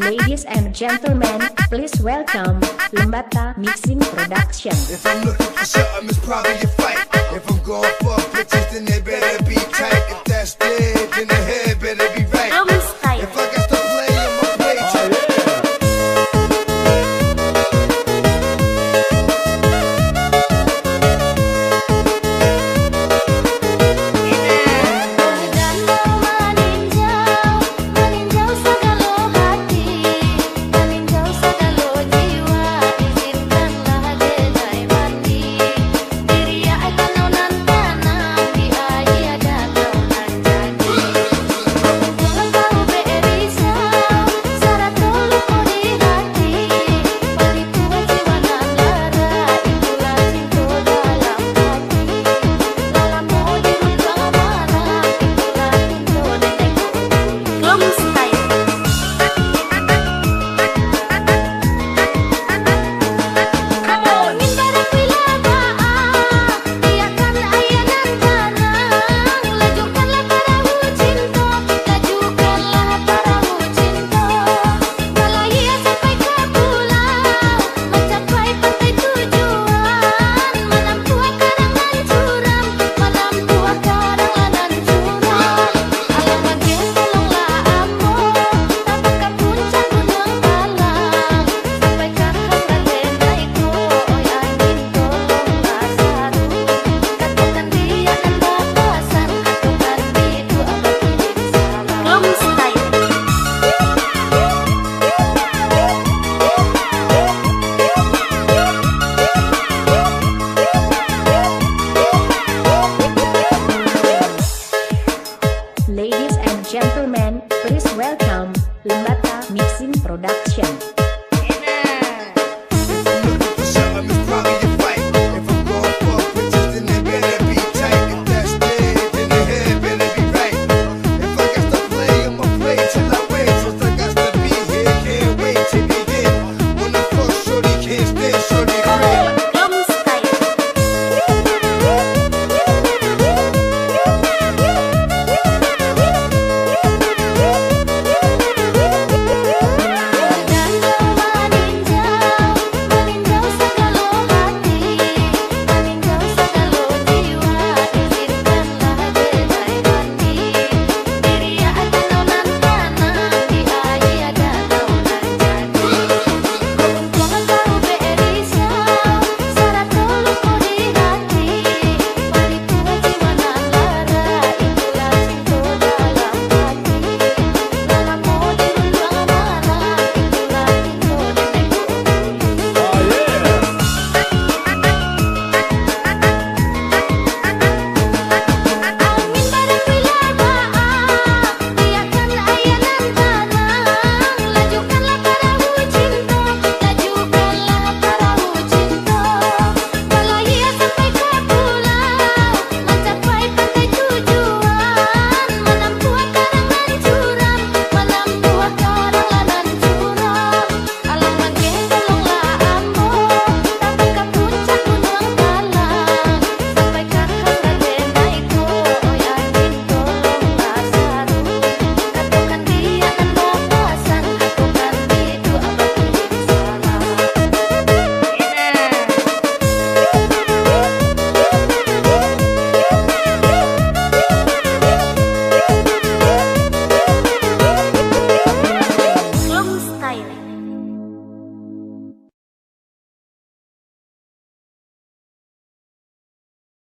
Ladies and gentlemen, please welcome Lembata Mixing Production. If I'm looking for something, it's probably a fight. If I'm going for bitches, then they better be tight. If that's dead, then the head better be right. If I got to play, I'ma play tight. Ladies and gentlemen, please welcome Lembata Mixing Production.